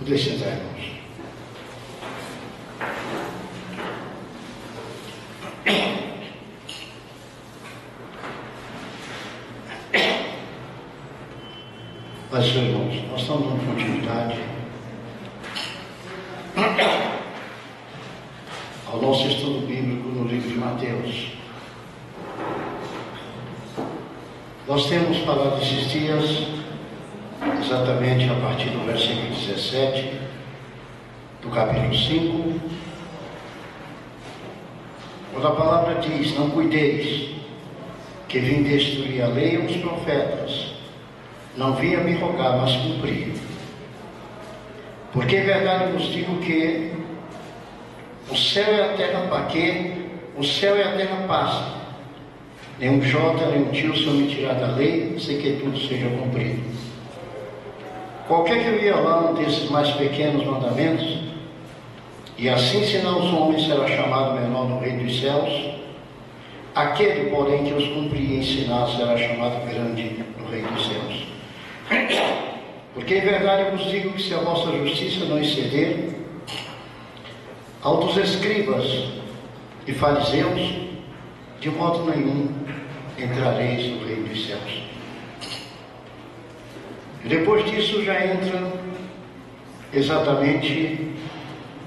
Poder sentar, irmãos. Mas, irmãos, nós estamos dando continuidade ao nosso estudo bíblico no livro de Mateus. Nós temos falado esses dias, exatamente a partir do versículo 17, do capítulo 5, quando a palavra diz: não cuideis, que vim destruir a lei e os profetas, não vim a me rogar, mas cumprir. Porque em verdade vos digo que o céu e a terra o céu e a terra passam, nenhum jota, nenhum tio se omitirá da lei, sem que tudo seja cumprido. Qualquer que violar um desses mais pequenos mandamentos, e assim ensinar os homens, será chamado menor no reino dos céus. Aquele, porém, que os cumprir e ensinar, será chamado grande no reino dos céus. Porque em verdade vos digo que se a vossa justiça não exceder ao dos escribas e fariseus, de modo nenhum entrareis no reino dos céus. E depois disso já entra exatamente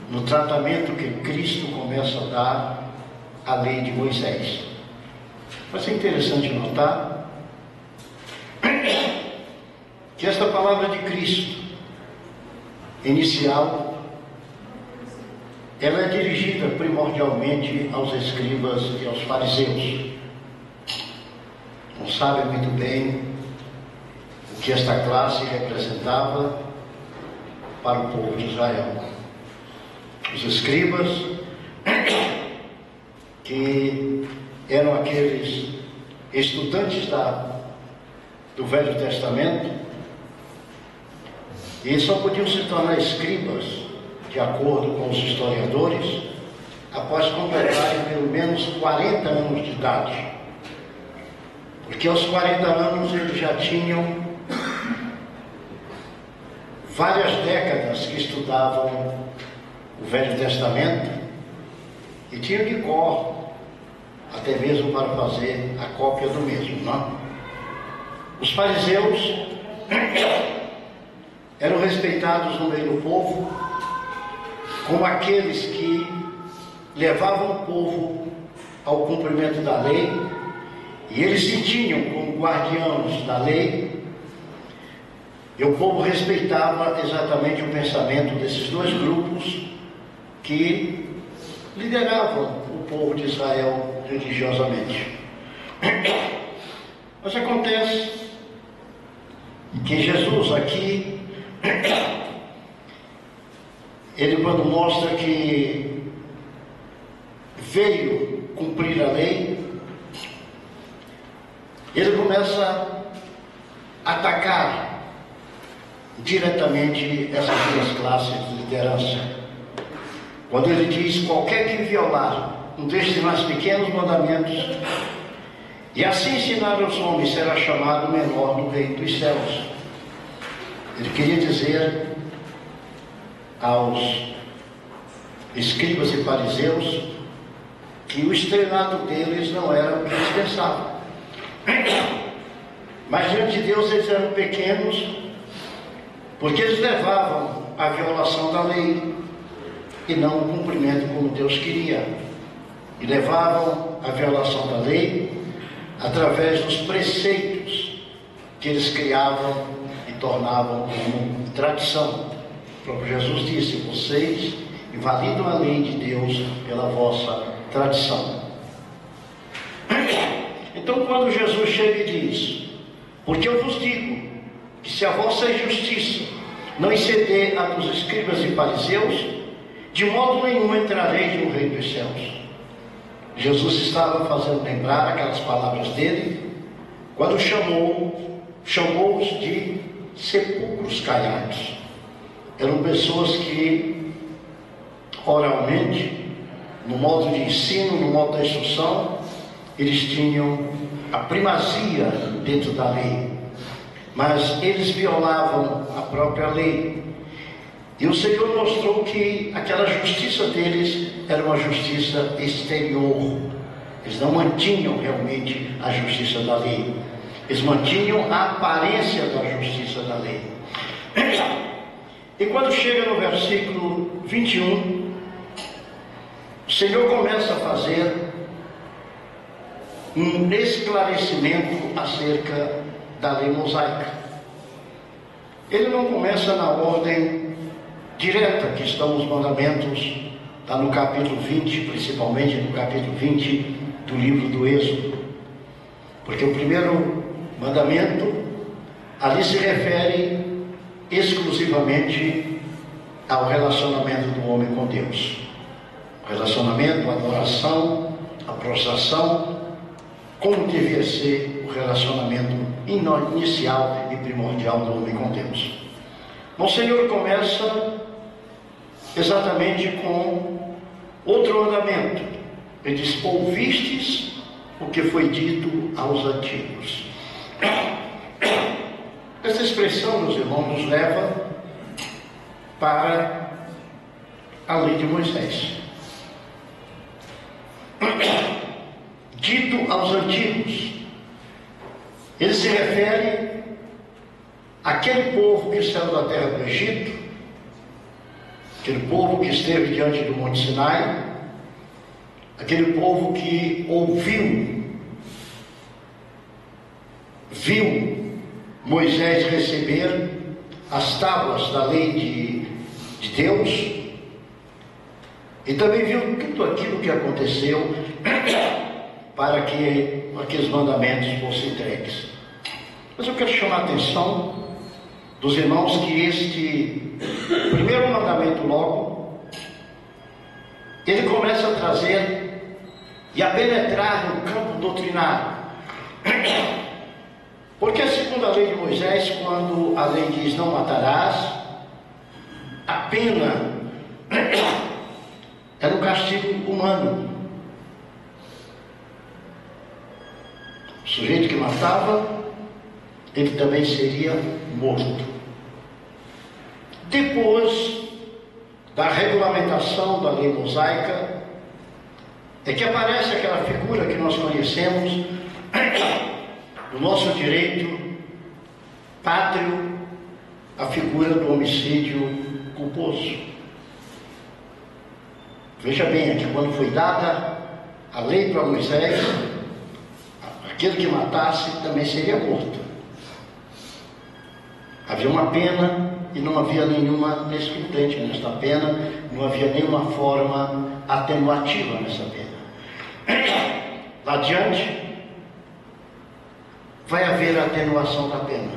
no tratamento que Cristo começa a dar à lei de Moisés. Vai ser interessante notar que esta palavra de Cristo inicial, ela é dirigida primordialmente aos escribas e aos fariseus. Não sabem muito bem o que esta classe representava para o povo de Israel. Os escribas, que eram aqueles estudantes do Velho Testamento, e só podiam se tornar escribas, de acordo com os historiadores, após completarem pelo menos 40 anos de idade. Porque aos 40 anos eles já tinham várias décadas que estudavam o Velho Testamento e tinham de cor, até mesmo para fazer a cópia do mesmo, não? Os fariseus eram respeitados no meio do povo como aqueles que levavam o povo ao cumprimento da lei, e eles se tinham como guardiãos da lei, e o povo respeitava exatamente o pensamento desses dois grupos que lideravam o povo de Israel religiosamente. Mas acontece que Jesus aqui, ele, quando mostra que veio cumprir a lei, ele começa a atacar diretamente essas duas classes de liderança. Quando ele diz: qualquer que violar um destes mais pequenos mandamentos e assim ensinar aos homens, será chamado menor no reino dos céus. Ele queria dizer aos escribas e fariseus que o estrelado deles não era o que eles pensavam. Mas diante de Deus eles eram pequenos, porque eles levavam a violação da lei e não o cumprimento como Deus queria. E levavam a violação da lei através dos preceitos que eles criavam e tornavam como tradição. O próprio Jesus disse: vocês invalidam a lei de Deus pela vossa tradição. Então, quando Jesus chega e diz: porque eu vos digo que se a vossa justiça não exceder a dos escribas e fariseus, de modo nenhum entrareis no reino dos céus. Jesus estava fazendo lembrar aquelas palavras dele, quando chamou-os de sepulcros caiados. Eram pessoas que, oralmente, no modo de ensino, no modo da instrução, eles tinham a primazia dentro da lei, mas eles violavam a própria lei. E o Senhor mostrou que aquela justiça deles era uma justiça exterior. Eles não mantinham realmente a justiça da lei. Eles mantinham a aparência da justiça da lei. E quando chega no versículo 21, o Senhor começa a fazer um esclarecimento acerca da lei mosaica. Ele não começa na ordem direta que estão os mandamentos, está no capítulo 20, principalmente no capítulo 20 do livro do Êxodo. Porque o primeiro mandamento ali se refere exclusivamente ao relacionamento do homem com Deus. O relacionamento, a adoração, a prostração, como devia ser o relacionamento inicial e primordial do homem com Deus. O Senhor começa exatamente com outro mandamento. Ele diz: ouvistes o que foi dito aos antigos. Essa expressão, meus irmãos, nos leva para a lei de Moisés. Dito aos antigos, ele se refere àquele povo que saiu da terra do Egito, aquele povo que esteve diante do Monte Sinai, aquele povo que viu Moisés receber as tábuas da lei de Deus, e também viu tudo aquilo que aconteceu para que aqueles mandamentos fossem entregues. Mas eu quero chamar a atenção dos irmãos que este primeiro mandamento logo, ele começa a trazer e a penetrar no campo doutrinário. Porque segundo a lei de Moisés, quando a lei diz não matarás, a pena era um castigo humano. O sujeito que matava, ele também seria morto. Depois da regulamentação da lei mosaica, é que aparece aquela figura que nós conhecemos do nosso direito pátrio, a figura do homicídio culposo. Veja bem, aqui quando foi dada a lei para Moisés, aquele que matasse também seria morto. Havia uma pena e não havia nenhuma excludente nesta pena, não havia nenhuma forma atenuativa nessa pena. Lá adiante, vai haver a atenuação da pena.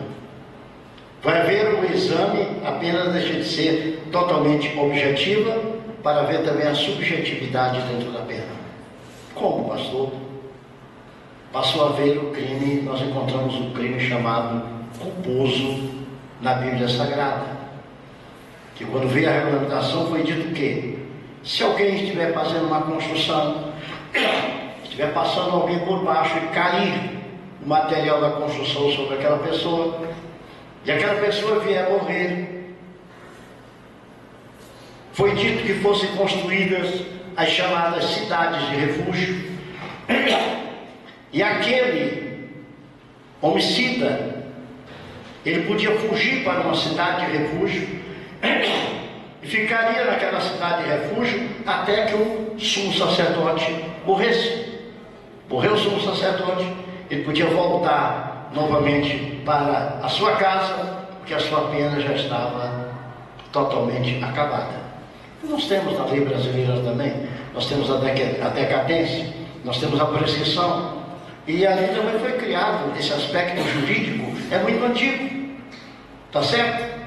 Vai haver o exame, a pena deixa de ser totalmente objetiva, para ver também a subjetividade dentro da pena. Como, pastor? Passou a haver o crime, nós encontramos um crime chamado culposo na Bíblia Sagrada. Que quando veio a regulamentação foi dito que, se alguém estiver fazendo uma construção, estiver passando alguém por baixo e cair o material da construção sobre aquela pessoa, e aquela pessoa vier a morrer, foi dito que fossem construídas as chamadas cidades de refúgio, e aquele homicida, ele podia fugir para uma cidade de refúgio e ficaria naquela cidade de refúgio até que o sumo sacerdote morresse. Morreu o sumo sacerdote, ele podia voltar novamente para a sua casa, porque a sua pena já estava totalmente acabada. Nós temos na lei brasileira também, nós temos a decadência, nós temos a prescrição, e ali também foi criado esse aspecto jurídico, é muito antigo, tá certo?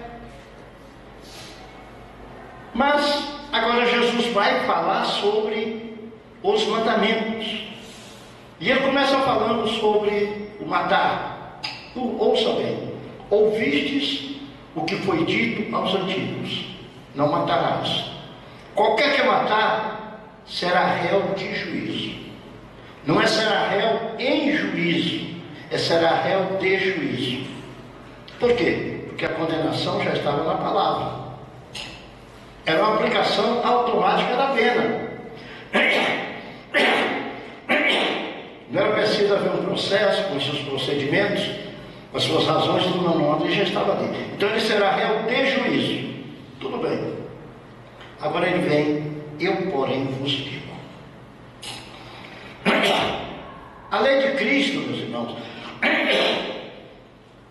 Mas agora Jesus vai falar sobre os mandamentos, e ele começa falando sobre o matar. Ouça bem: ouvistes o que foi dito aos antigos, não matarás. Qualquer que matar será réu de juízo. Não é será réu em juízo, é será réu de juízo. Por quê? Porque a condenação já estava na palavra. Era uma aplicação automática da pena. Não era preciso haver um processo com os seus procedimentos, com as suas razões, tudo não, ele já estava ali. Então ele será réu de juízo. Tudo bem. Agora ele vem, eu porém vos digo. A lei de Cristo, meus irmãos,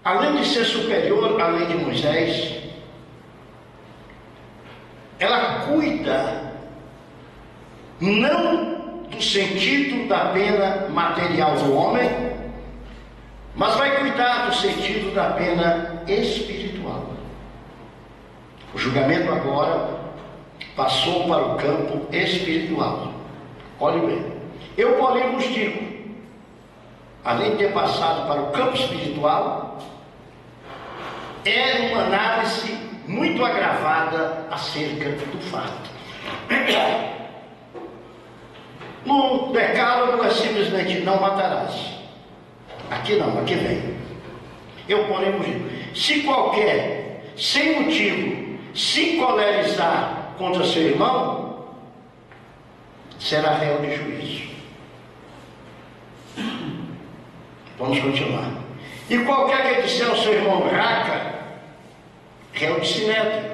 além de ser superior à lei de Moisés, ela cuida não do sentido da pena material do homem, mas vai cuidar do sentido da pena espiritual. O julgamento agora passou para o campo espiritual. Olhe bem, eu porém vos digo, além de ter passado para o campo espiritual, é uma análise muito agravada acerca do fato. No decálogo é simplesmente não matarás. Aqui não, aqui vem. Eu porém vos digo, se qualquer, sem motivo, se colerizar contra seu irmão, será réu de juízo. Vamos continuar. E qualquer que disser ao seu irmão raca, réu de sinédrio.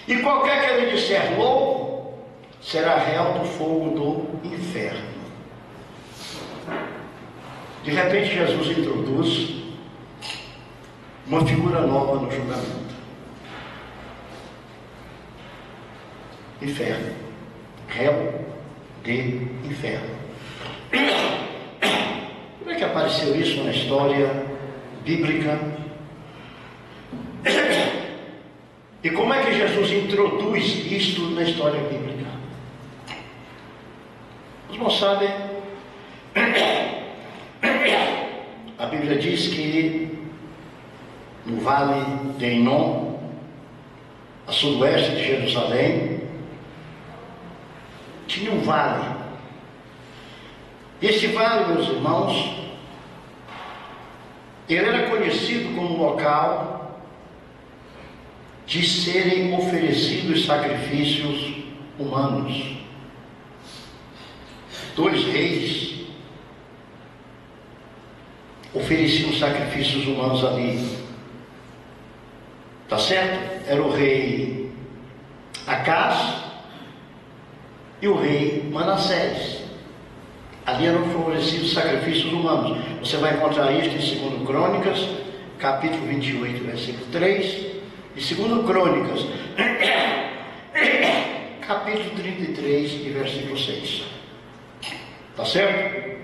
E qualquer que ele disser louco, será réu do fogo do inferno. De repente Jesus introduz uma figura nova no julgamento. Inferno. Réu de inferno. Como é que apareceu isso na história bíblica? E como é que Jesus introduz isto na história bíblica? Os irmãos sabem, a Bíblia diz que no vale de Enom, a sudoeste de Jerusalém, tinha um vale. Este vale, meus irmãos, ele era conhecido como local de serem oferecidos sacrifícios humanos. 2 reis ofereciam sacrifícios humanos ali. Tá certo? Era o rei Acaz e o rei Manassés. Ali eram oferecidos sacrifícios humanos. Você vai encontrar isso em 2 Crônicas, capítulo 28, versículo 3, e 2 Crônicas, capítulo 33 e versículo 6. Tá certo?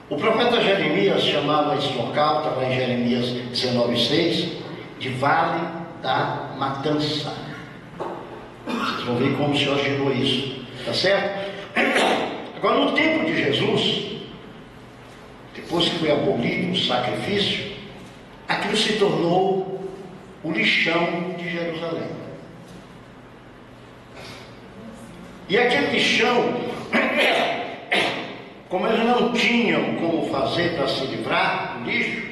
O profeta Jeremias chamava esse local, estava em Jeremias 19:6, de Vale da Matança. Vocês vão ver como o Senhor gerou isso. Tá certo? Agora, no tempo de Jesus, depois que foi abolido o sacrifício, aquilo se tornou o lixão de Jerusalém. E aquele lixão, como eles não tinham como fazer para se livrar do lixo,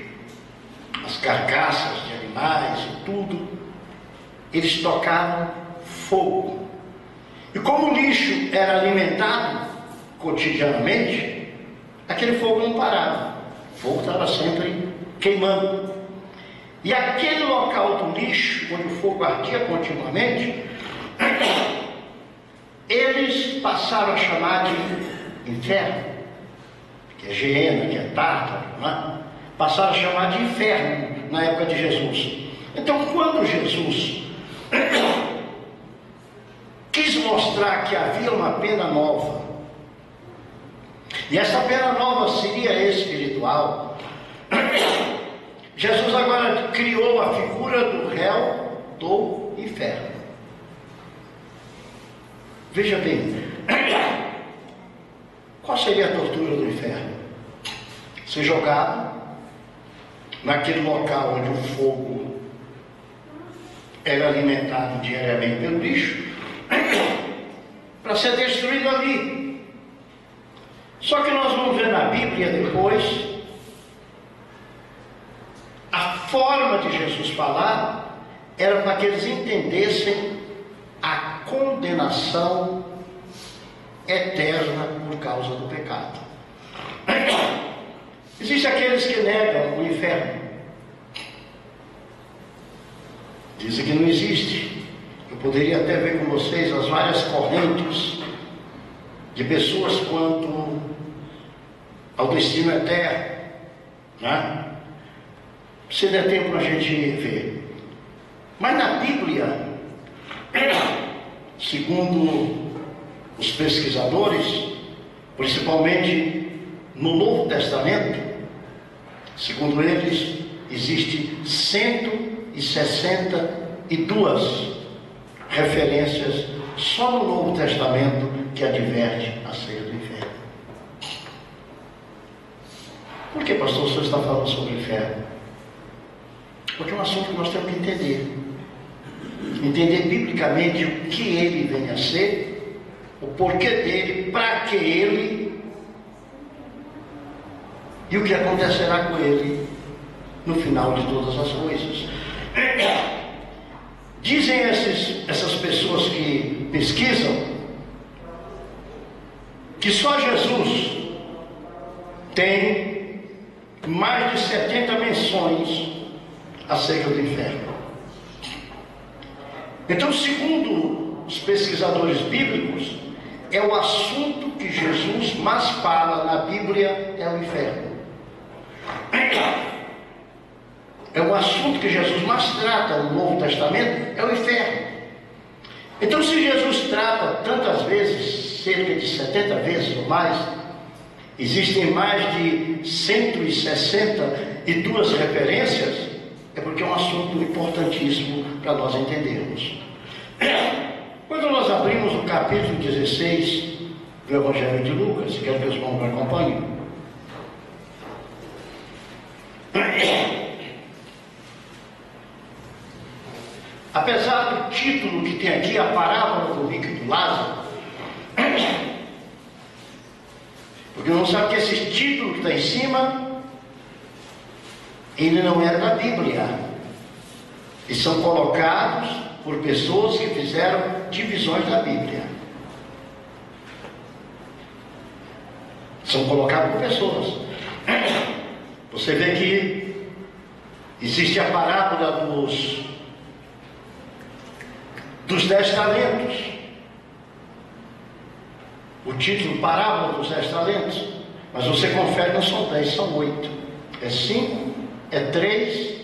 as carcaças de animais e tudo, eles tocavam fogo. E como o lixo era alimentado cotidianamente, aquele fogo não parava. O fogo estava sempre queimando. E aquele local do lixo, onde o fogo ardia continuamente, eles passaram a chamar de inferno, que é Geena, que é Tártaro, né? Passaram a chamar de inferno na época de Jesus. Então, quando Jesus quis mostrar que havia uma pena nova, e essa pena nova seria espiritual, Jesus agora criou a figura do réu do inferno. Veja bem, qual seria a tortura do inferno? Ser jogado naquele local onde o fogo era alimentado diariamente pelo lixo, para ser destruído ali. Só que nós vamos ver na Bíblia depois a forma de Jesus falar era para que eles entendessem a condenação eterna por causa do pecado. Existem aqueles que negam o inferno. Dizem que não existe. Eu poderia até ver com vocês as várias correntes de pessoas quanto ao destino eterno, né? Se der tempo a gente ver. Mas na Bíblia, segundo os pesquisadores, principalmente no Novo Testamento, segundo eles, existe 162 referências só no Novo Testamento que adverte acerca do inferno. Por que, pastor, o senhor está falando sobre o inferno? Porque é um assunto que nós temos que entender. Entender biblicamente o que ele vem a ser, o porquê dele, para que ele e o que acontecerá com ele no final de todas as coisas. Dizem essas pessoas que pesquisam que só Jesus tem mais de 70 menções acerca do inferno. Então, segundo os pesquisadores bíblicos, é o assunto que Jesus mais fala na Bíblia, é o inferno. É o assunto que Jesus mais trata no Novo Testamento, é o inferno. Então, se Jesus trata tantas vezes, cerca de 70 vezes ou mais, existem mais de 162 referências, é porque é um assunto importantíssimo para nós entendermos. Quando nós abrimos o capítulo 16 do Evangelho de Lucas, quero que os irmãos me acompanhem. Apesar do título que tem aqui, a parábola do rico e do Lázaro, porque não sabe que esse título que está em cima, ele não era da Bíblia. Eles são colocados por pessoas que fizeram divisões da Bíblia. São colocados por pessoas. Você vê que existe a parábola dos 10 talentos. O título, parábola dos 10 talentos. Mas você confere, não são 10, são 8. É 5, é 3,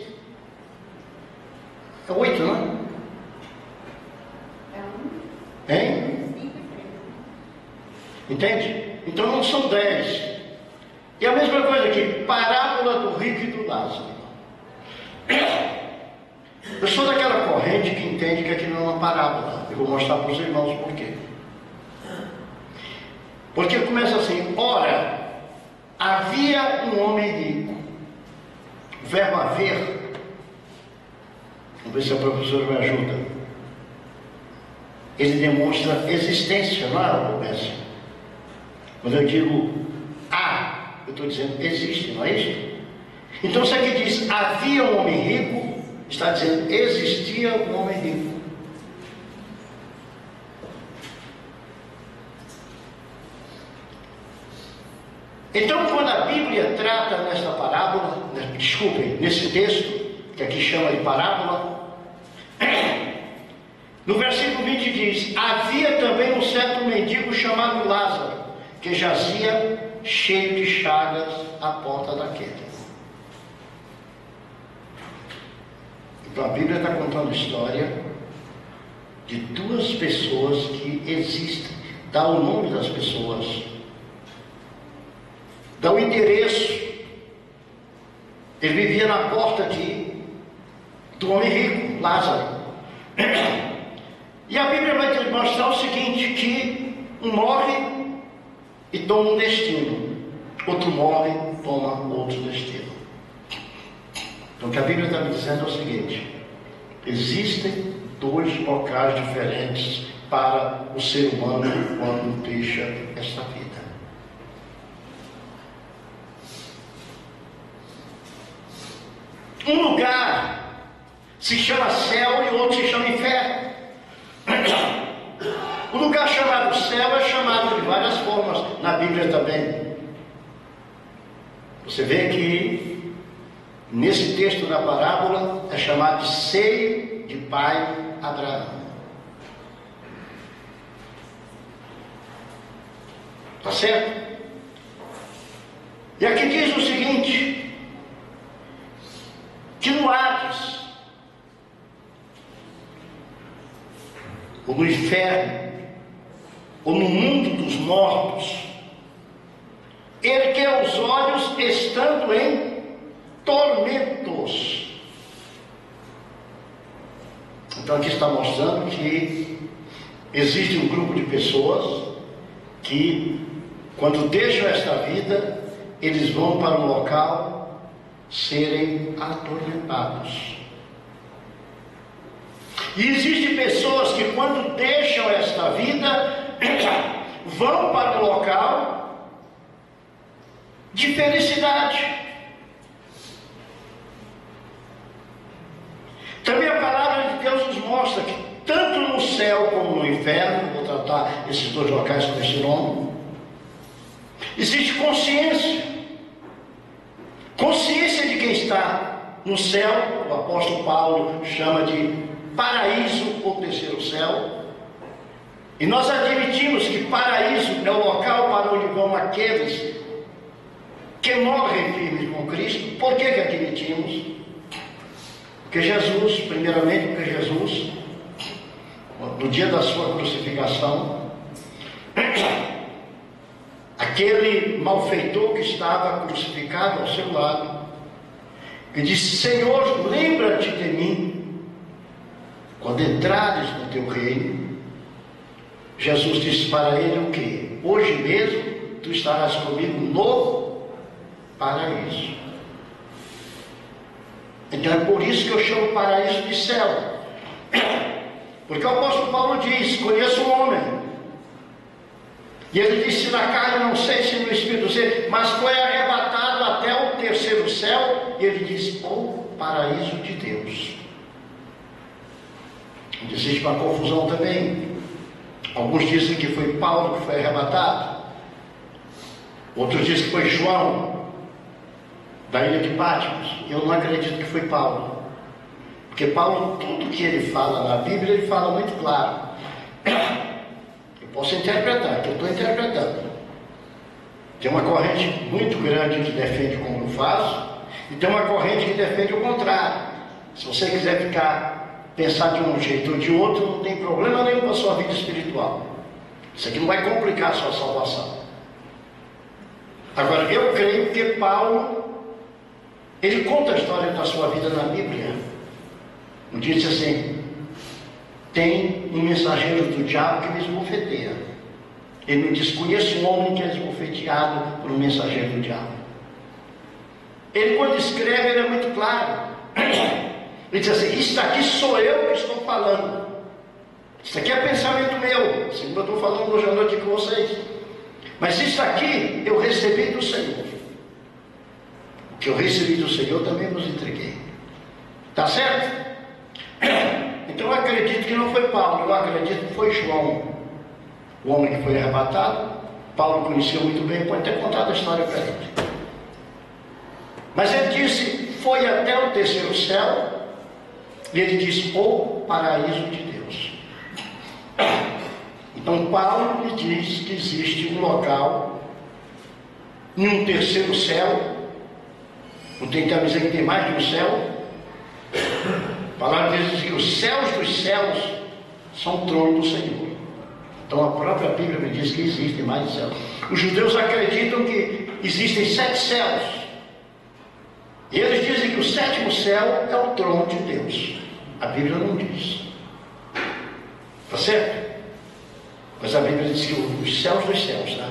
é 8, não é? Hein? Entende? Então não são 10. E a mesma coisa aqui, parábola do rico e do Lázaro. Eu sou daquela corrente que entende que aquilo não é uma parábola. Eu vou mostrar para os irmãos por quê. Porque começa assim: ora, havia um homem rico. O verbo haver, vamos ver se a professora me ajuda. Ele demonstra existência, não é, Roberto? Quando eu digo há, eu estou dizendo existe, não é isso? Então, se aqui diz havia um homem rico, está dizendo existia um homem rico. Então, quando a Bíblia trata nesta parábola, desculpem, nesse texto, que aqui chama de parábola, no versículo 20 diz: havia também um certo mendigo chamado Lázaro, que jazia cheio de chagas à porta da queda. Então a Bíblia está contando a história de duas pessoas que existem, dá o nome das pessoas, dá o endereço. Ele vivia na porta do homem rico, Lázaro. E a Bíblia vai te mostrar o seguinte: que um morre e toma um destino, outro morre e toma outro destino. Então o que a Bíblia está me dizendo é o seguinte: existem dois locais diferentes para o ser humano quando deixa esta vida. Um lugar se chama céu e outro se chama inferno. lugar chamado céu é chamado de várias formas na Bíblia também. Você vê que nesse texto da parábola é chamado de seio de pai Abraão. Tá certo? E aqui diz o seguinte, que no Hades, ou no inferno, ou no mundo dos mortos, ergueu os olhos estando em tormentos. Então aqui está mostrando que existe um grupo de pessoas que, quando deixam esta vida, eles vão para um local serem atormentados. E existem pessoas que, quando deixam esta vida, vão para um local de felicidade. Também a palavra de Deus nos mostra que, tanto no céu como no inferno, vou tratar esses dois locais com esse nome, existe consciência. Consciência de quem está no céu, o apóstolo Paulo chama de paraíso ou terceiro céu. E nós admitimos que paraíso é o local para onde vão aqueles que morrem firmes com Cristo. Por que admitimos? Porque Jesus, primeiramente porque Jesus, no dia da sua crucificação, aquele malfeitor que estava crucificado ao seu lado, que disse: Senhor, lembra-te de mim quando entrares no teu reino. Jesus disse para ele o quê? Hoje mesmo tu estarás comigo no paraíso. Então é por isso que eu chamo paraíso de céu, porque o apóstolo Paulo diz: conheço um homem, e ele disse: na carne não sei se no espírito sei, mas foi arrebatado até o terceiro céu. E ele diz: o paraíso de Deus. Existe uma confusão também. Alguns dizem que foi Paulo que foi arrebatado, outros dizem que foi João da ilha de Patmos. Eu não acredito que foi Paulo, porque Paulo, tudo que ele fala na Bíblia, ele fala muito claro. Posso interpretar, que eu estou interpretando. Tem uma corrente muito grande que defende como eu faço, e tem uma corrente que defende o contrário. Se você quiser pensar de um jeito ou de outro, não tem problema nenhum para a sua vida espiritual. Isso aqui não vai complicar a sua salvação. Agora, eu creio que Paulo, ele conta a história da sua vida na Bíblia. Um dia disse assim: tem um mensageiro do diabo que me esbofeteia. Ele me diz: conheço um homem que é esbofeteado por um mensageiro do diabo. Ele, quando escreve, ele é muito claro. Ele diz assim: isso aqui sou eu que estou falando. Isso aqui é pensamento meu. Assim, eu estou falando hoje à noite com vocês. Mas isso aqui eu recebi do Senhor. O que eu recebi do Senhor também vos entreguei. Tá certo? Então eu acredito que não foi Paulo, eu acredito que foi João, o homem que foi arrebatado. Paulo conhecia muito bem, pode ter contado a história para ele. Mas ele disse: foi até o terceiro céu, e ele disse: o paraíso de Deus. Então Paulo me diz que existe um local, em um terceiro céu. Não tem que dizer que tem mais de um céu. A palavra diz que os céus dos céus são o trono do Senhor. Então a própria Bíblia me diz que existem mais céus. Os judeus acreditam que existem 7 céus. E eles dizem que o 7º céu é o trono de Deus. A Bíblia não diz. Está certo? Mas a Bíblia diz que os céus dos céus, tá?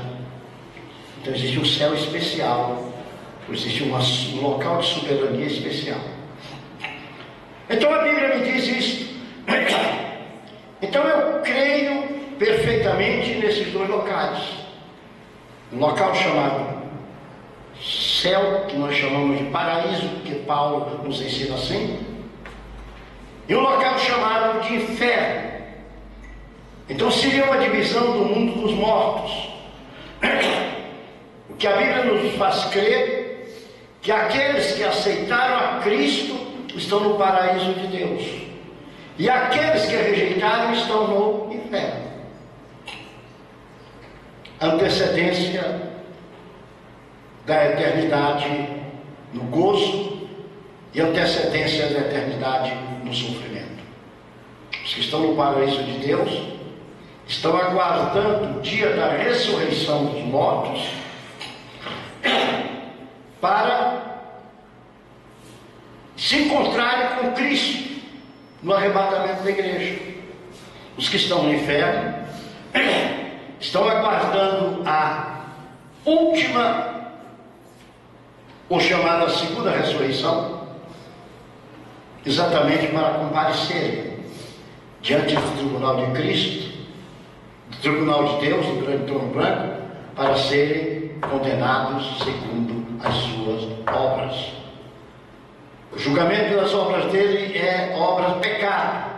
Então existe um céu especial. Existe um local de soberania especial. Então a Bíblia me diz isso. Então eu creio perfeitamente nesses dois locais. Um local chamado céu, que nós chamamos de paraíso, que Paulo nos ensina assim. E um local chamado de inferno. Então seria uma divisão do mundo dos mortos. O que a Bíblia nos faz crer que aqueles que aceitaram a Cristo estão no paraíso de Deus, e aqueles que rejeitaram estão no inferno. Antecedência da eternidade no gozo e antecedência da eternidade no sofrimento. Os que estão no paraíso de Deus estão aguardando o dia da ressurreição dos mortos para se encontrarem com Cristo no arrebatamento da igreja. Os que estão no inferno estão aguardando a última, ou chamada segunda ressurreição, exatamente para comparecerem diante do tribunal de Cristo, do tribunal de Deus, do grande trono branco, para serem condenados segundo as suas obras. O julgamento das obras dele é obra de pecado,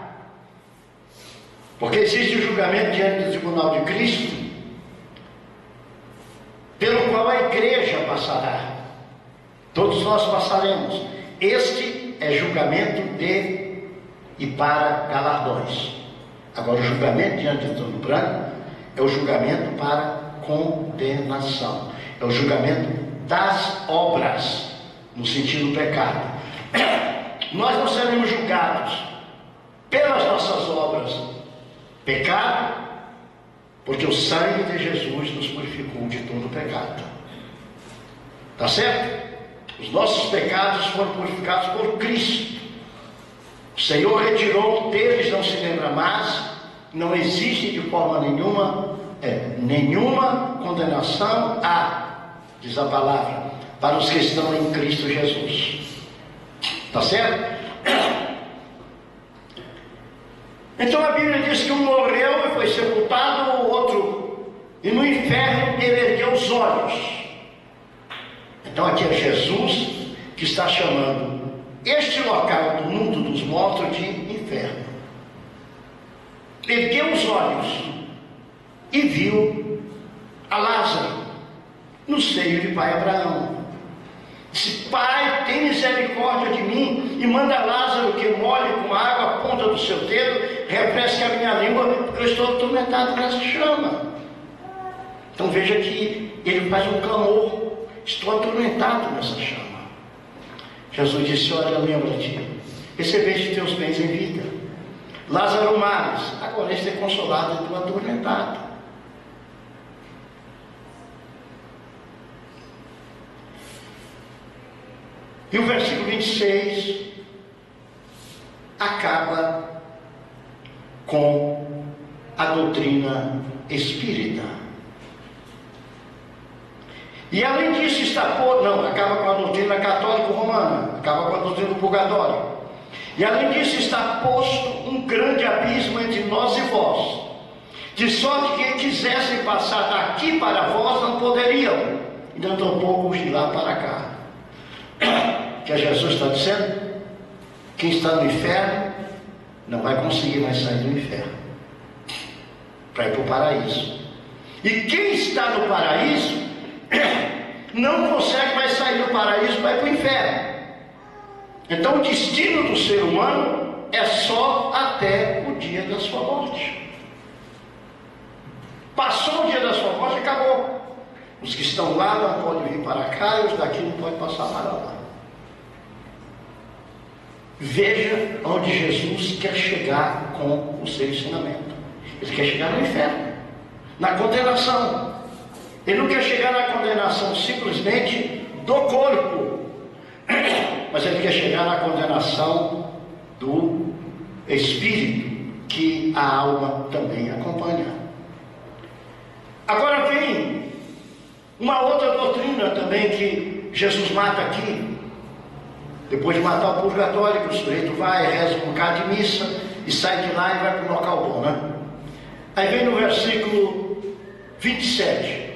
porque existe o julgamento diante do tribunal de Cristo, pelo qual a igreja passará. Todos nós passaremos. Este é julgamento de e para galardões. Agora, o julgamento diante do trono branco é o julgamento para condenação. É o julgamento das obras, no sentido do pecado. Nós não seremos julgados pelas nossas obras. Pecado, porque o sangue de Jesus nos purificou de todo pecado. Tá certo? Os nossos pecados foram purificados por Cristo. O Senhor retirou deles, não se lembra mais. Não existe de forma nenhuma condenação diz a palavra, para os que estão em Cristo Jesus. Tá certo? Então a Bíblia diz que um morreu e foi sepultado, o outro, e no inferno ele ergueu os olhos. Então aqui é Jesus que está chamando este local do mundo dos mortos de inferno. Ergueu os olhos e viu a Lázaro no seio de pai Abraão. Disse: Pai, tem misericórdia de mim e manda Lázaro que molhe com água a ponta do seu dedo, refresque a minha língua, porque eu estou atormentado nessa chama. Então veja que ele faz um clamor: estou atormentado nessa chama. Jesus disse: olha, lembra-te, recebeste teus bens em vida. Lázaro males, agora este é consolado e tu atormentado. E o versículo 26 acaba com a doutrina espírita. E além disso acaba com a doutrina católica romana, acaba com a doutrina do purgatório. E além disso está posto um grande abismo entre nós e vós, de sorte que quisessem passar daqui para vós não poderiam, e não tampouco os de lá para cá. Que Jesus está dizendo: quem está no inferno não vai conseguir mais sair do inferno para ir para o paraíso. E quem está no paraíso não consegue mais sair do paraíso para ir para o inferno. Então o destino do ser humano é só até o dia da sua morte. Passou o dia da sua morte, acabou. Os que estão lá não podem vir para cá e os daqui não podem passar para lá. Veja onde Jesus quer chegar com o seu ensinamento. Ele quer chegar no inferno, na condenação. Ele não quer chegar na condenação simplesmente do corpo, mas ele quer chegar na condenação do espírito, que a alma também acompanha. Agora vem uma outra doutrina também que Jesus mata aqui. Depois de matar o purgatório, que o sujeito vai, reza um bocado de missa e sai de lá e vai para o local bom, né? Aí vem no versículo 27: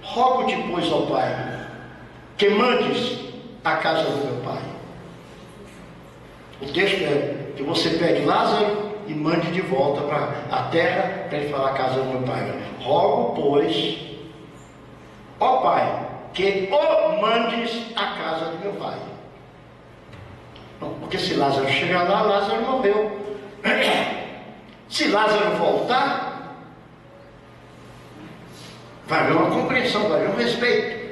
rogo-te, pois, ao Pai, que mandes a casa do meu pai. O texto é que você pegue Lázaro e mande de volta para a terra, para ele falar a casa do meu pai. Rogo, pois, ó Pai, que o mandes à casa do meu pai. Porque se Lázaro chegar lá, Lázaro morreu. Se Lázaro voltar, vai haver uma compreensão, vai haver um respeito.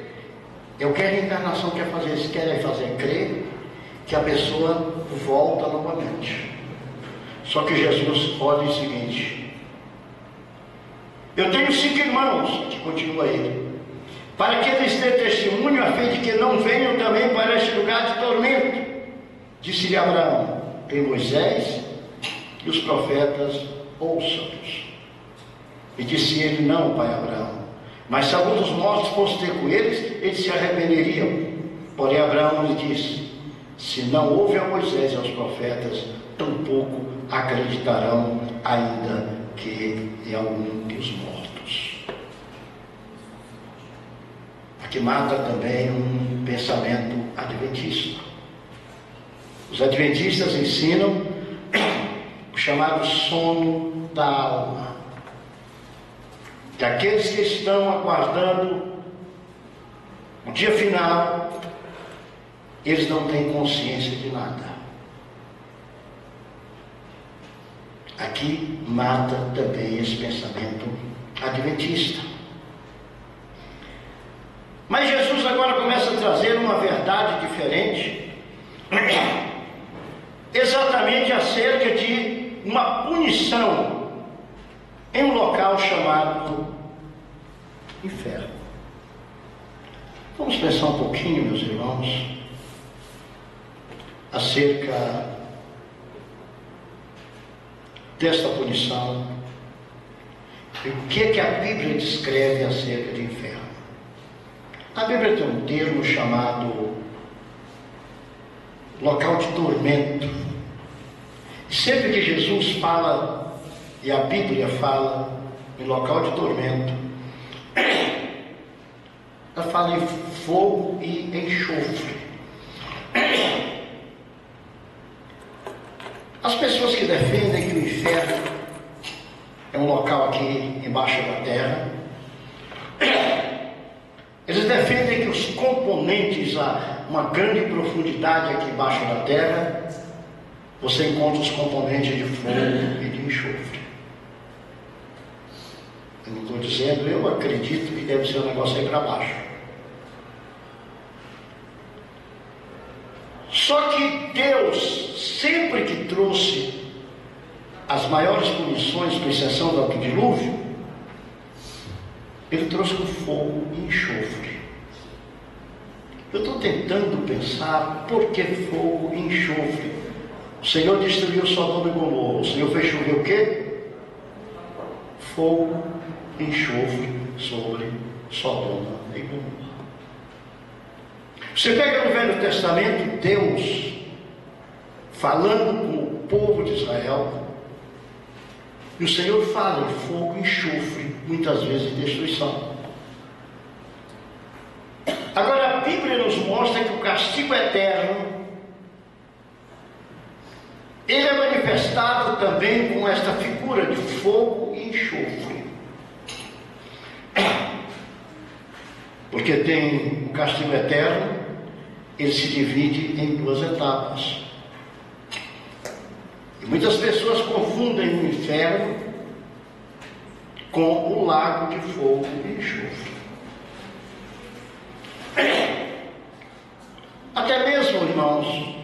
É o que a reencarnação quer fazer. Eles querem fazer crer que a pessoa volta novamente. Só que Jesus olha o seguinte: eu tenho 5 irmãos, que continua ele, para que eles dêem testemunho, a fim de que não venham também para este lugar de tormento. Disse-lhe Abraão: tem Moisés e os profetas, ouça-os. E disse ele: não, pai Abraão, mas se algum dos mortos fosse ter com eles se arrependeriam. Porém Abraão lhe disse: se não houve a Moisés e aos profetas, tampouco acreditarão, ainda que é algum dos mortos. Aqui mata também um pensamento adventista. Os adventistas ensinam o chamado sono da alma, que aqueles que estão aguardando o dia final, eles não têm consciência de nada. Aqui mata também esse pensamento adventista. Mas Jesus agora começa a trazer uma verdade diferente, exatamente acerca de uma punição em um local chamado inferno. Vamos pensar um pouquinho, meus irmãos, acerca desta punição e o que a Bíblia descreve acerca de inferno. A Bíblia tem um termo chamado local de tormento. E sempre que Jesus fala, e a Bíblia fala em local de tormento, ela fala em fogo e enxofre. As pessoas que defendem que o inferno é um local aqui embaixo da terra, eles defendem que os componentes a uma grande profundidade aqui embaixo da terra, você encontra os componentes de fogo e de enxofre. Eu não estou dizendo, eu acredito que deve ser um negócio aí para baixo. Só que Deus, sempre que trouxe as maiores punições, com exceção do dilúvio, Ele trouxe com fogo e enxofre. Eu estou tentando pensar por que fogo e enxofre. O Senhor destruiu Sodoma e Gomorra. O Senhor fez chover o quê? Fogo e enxofre sobre Sodoma e Gomorra. Você pega no Velho Testamento Deus falando com o povo de Israel, e o Senhor fala em fogo e enxofre, muitas vezes em destruição. Agora a Bíblia nos mostra que o castigo eterno, ele é manifestado também com esta figura de fogo e enxofre. Porque tem o castigo eterno, ele se divide em 2 etapas. E muitas pessoas confundem o inferno com o lago de fogo e enxofre. Até mesmo, irmãos,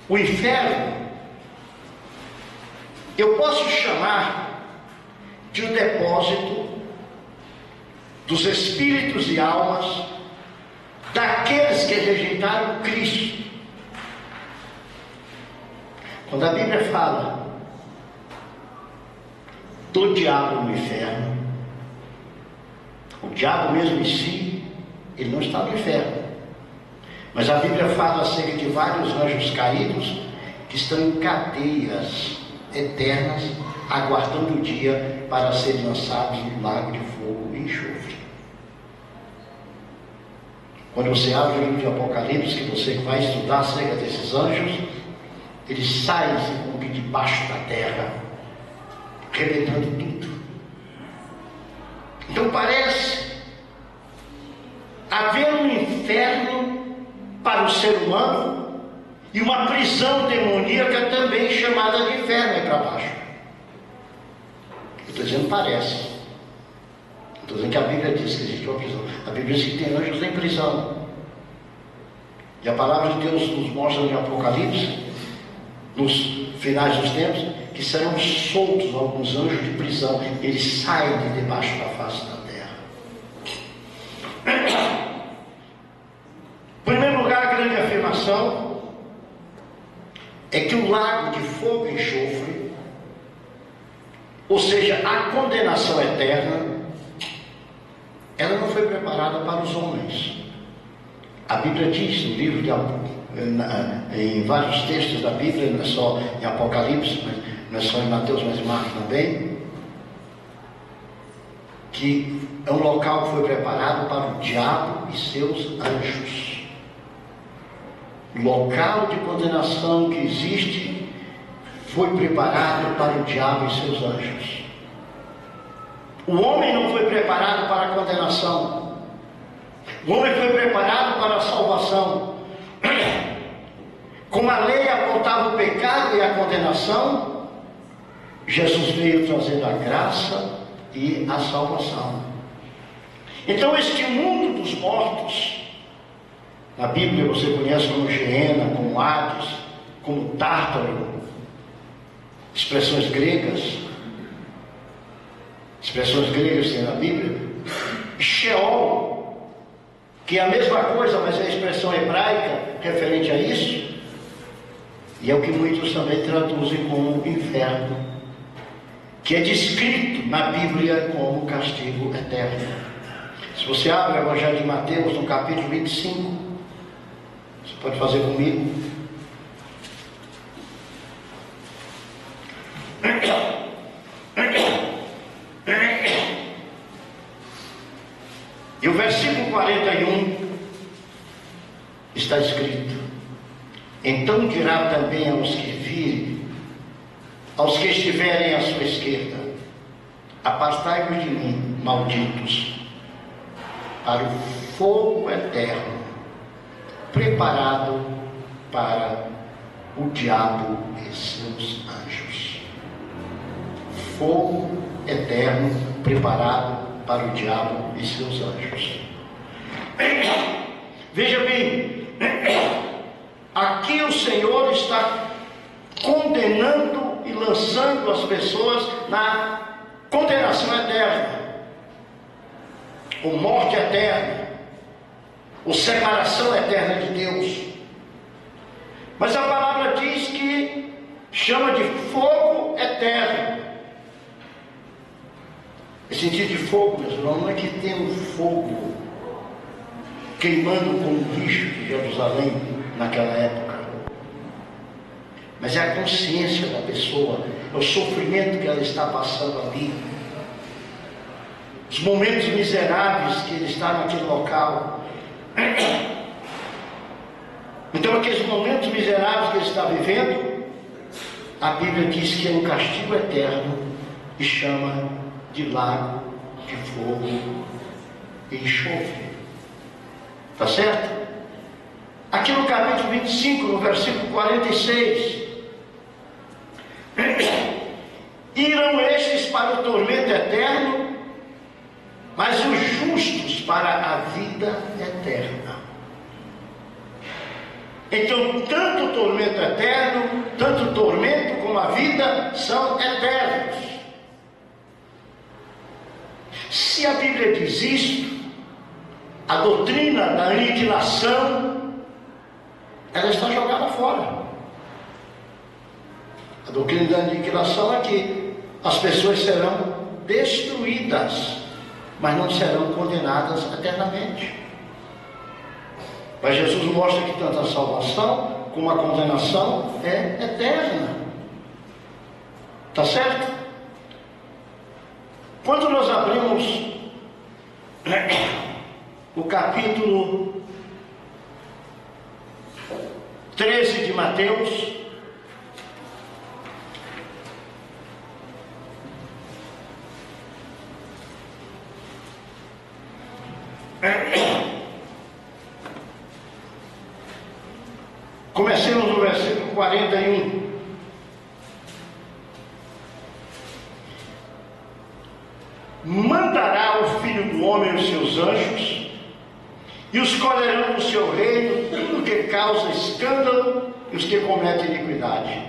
o inferno, eu posso chamar de um depósito dos espíritos e almas daqueles que rejeitaram Cristo. Quando a Bíblia fala do diabo no inferno, o diabo mesmo em si, ele não está no inferno. Mas a Bíblia fala acerca de vários anjos caídos que estão em cadeias eternas, aguardando o dia para serem lançados no lago de fogo e enxofre. Quando você abre o livro de Apocalipse, que você vai estudar acerca desses anjos, eles saem como que debaixo da terra, arrebentando tudo. Então parece haver um inferno para o ser humano e uma prisão demoníaca também chamada de inferno aí para baixo. Eu estou dizendo parece. Estou dizendo que a Bíblia diz que existe uma prisão. A Bíblia diz que tem anjos em prisão. E a palavra de Deus nos mostra em Apocalipse, nos finais dos tempos, que serão soltos alguns anjos de prisão. Eles saem de debaixo da face da terra. Em primeiro lugar, a grande afirmação é que o lago de fogo e enxofre, ou seja, a condenação eterna, ela não foi preparada para os homens. A Bíblia diz no livro de em vários textos da Bíblia, não é só em Apocalipse, não é só em Mateus, mas em Marcos também, que é um local que foi preparado para o diabo e seus anjos. O local de condenação que existe foi preparado para o diabo e seus anjos. O homem não foi preparado para a condenação. O homem foi preparado para a salvação. Como a lei apontava o pecado e a condenação, Jesus veio trazendo a graça e a salvação. Então este mundo dos mortos, na Bíblia você conhece como Geena, como Hades, como Tártaro, expressões gregas tem na Bíblia, Sheol, que é a mesma coisa, mas é a expressão hebraica referente a isso, e é o que muitos também traduzem como inferno, que é descrito na Bíblia como castigo eterno. Se você abre o Evangelho de Mateus, no capítulo 25, você pode fazer comigo. E o versículo 41 está escrito: então dirá também aos que virem, aos que estiverem à sua esquerda, apartai-vos de mim, malditos, para o fogo eterno, preparado para o diabo e seus anjos. Fogo eterno preparado para o diabo e seus anjos. Veja bem, aqui o Senhor está condenando e lançando as pessoas na condenação eterna, ou morte eterna, ou separação eterna de Deus. Mas a palavra diz que chama de fogo eterno. Esse sentido de fogo, meus irmãos, não é que tem um fogo queimando como lixo de Jerusalém naquela época, mas é a consciência da pessoa, é o sofrimento que ela está passando ali, os momentos miseráveis que ele está naquele local. Então aqueles momentos miseráveis que ele está vivendo, a Bíblia diz que é um castigo eterno e chama de lago de fogo e enxofre. Está certo? Aqui no capítulo 25, no versículo 46, irão estes para o tormento eterno, mas os justos para a vida eterna. Então, tanto o tormento eterno, tanto o tormento como a vida são eternos. Se a Bíblia diz isto, a doutrina da aniquilação, ela está jogada fora. A doutrina da aniquilação é que as pessoas serão destruídas, mas não serão condenadas eternamente. Mas Jesus mostra que tanto a salvação como a condenação é eterna. Está certo? Quando nós abrimos o capítulo 13 de Mateus, Comecemos no versículo 41. Mandará o Filho do Homem os seus anjos, e os colherão no seu reino tudo que causa escândalo e os que cometem iniquidade,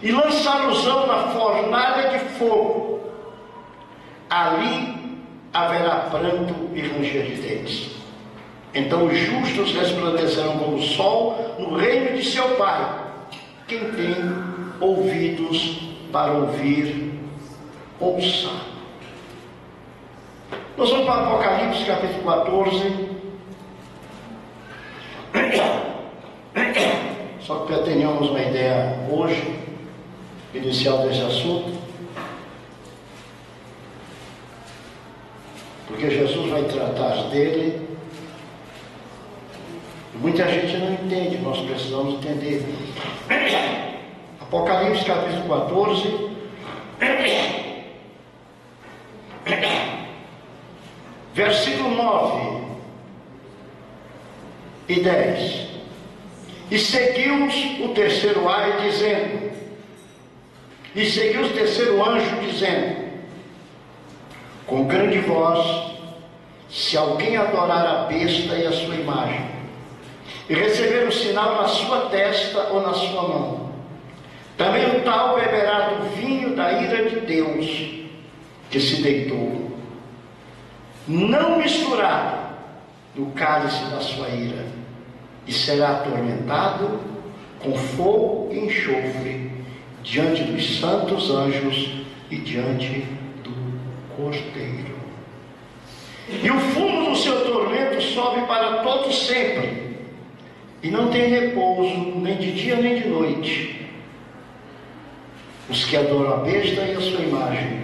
e lançá-los-ão na fornalha de fogo. Ali haverá pranto e ranger de dentes. Então os justos resplandecerão como o sol no reino de seu Pai. Quem tem ouvidos para ouvir, ouça. Nós vamos para Apocalipse capítulo 14. Só que para tenhamos uma ideia hoje, inicial desse assunto, porque Jesus vai tratar dele. Muita gente não entende, nós precisamos entender. Apocalipse capítulo 14, versículo 9 e 10. E seguiu-os o terceiro ar dizendo, e seguiu o terceiro anjo dizendo, com grande voz, se alguém adorar a besta e a sua imagem, e receber um sinal na sua testa ou na sua mão, também o tal beberá do vinho da ira de Deus, que se deitou, não misturado no cálice da sua ira, e será atormentado com fogo e enxofre diante dos santos anjos e diante do Cordeiro. E o fumo do seu tormento sobe para todo sempre, e não tem repouso nem de dia nem de noite, os que adoram a besta e a sua imagem,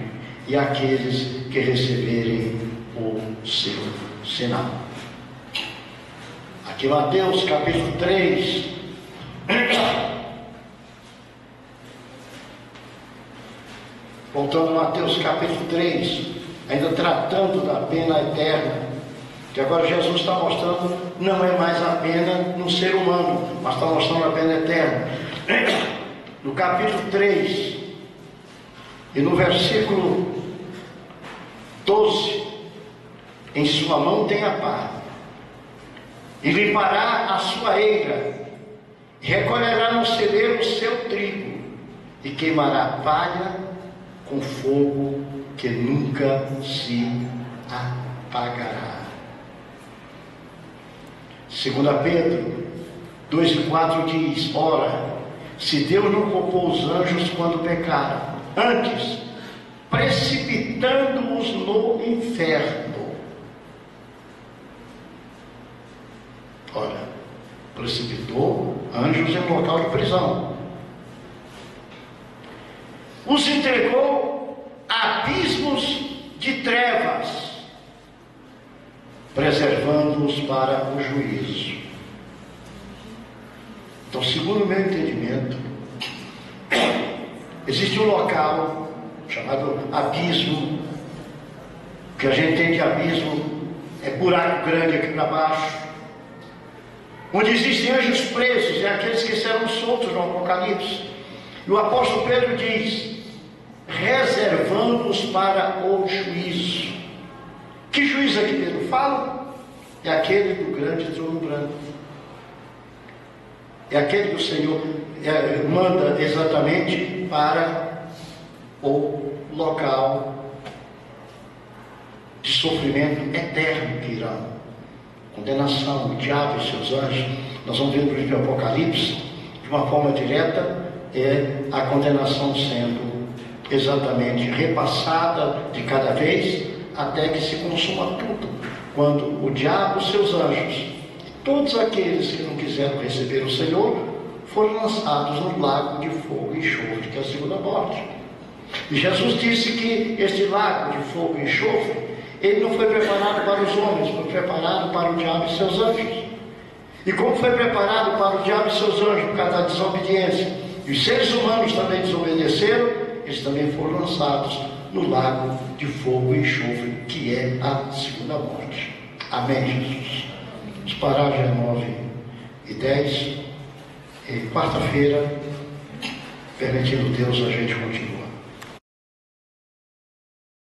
e aqueles que receberem o seu sinal. Aqui Mateus capítulo 3. Voltando a Mateus capítulo 3, ainda tratando da pena eterna, que agora Jesus está mostrando, não é mais a pena no ser humano, mas está mostrando a pena eterna. No capítulo 3, e no versículo 12, em sua mão tem a pá, e limpará a sua eira, e recolherá no celeiro o seu trigo, e queimará a palha com fogo que nunca se apagará. 2 Pedro 2,4 diz, ora, se Deus não poupou os anjos quando pecaram, antes, precipitando-os no inferno. Olha, precipitou anjos em local de prisão. Os entregou a abismos de trevas, preservando-os para o juízo. Então, segundo o meu entendimento, existe um local chamado abismo, que a gente tem de abismo, é buraco grande aqui para baixo, onde existem anjos presos, e aqueles que serão soltos no Apocalipse. E o apóstolo Pedro diz, reservando-os para o juízo. Que juízo é que Pedro fala? É aquele do grande trono branco. É aquele que o Senhor manda exatamente para o local de sofrimento eterno que irá. Condenação, o diabo e seus anjos. Nós vamos ver no livro do Apocalipse, de uma forma direta, é a condenação sendo exatamente repassada de cada vez, até que se consuma tudo, quando o diabo e seus anjos, e todos aqueles que não quiseram receber o Senhor, foram lançados no lago de fogo e enxofre, que é a segunda morte. E Jesus disse que este lago de fogo e enxofre, ele não foi preparado para os homens, foi preparado para o diabo e seus anjos. E como foi preparado para o diabo e seus anjos por causa da desobediência, e os seres humanos também desobedeceram, eles também foram lançados no lago de fogo e enxofre, que é a segunda morte. Amém, Jesus. Os parágrafos 9 e 10. E quarta-feira, permitindo Deus, a gente continua.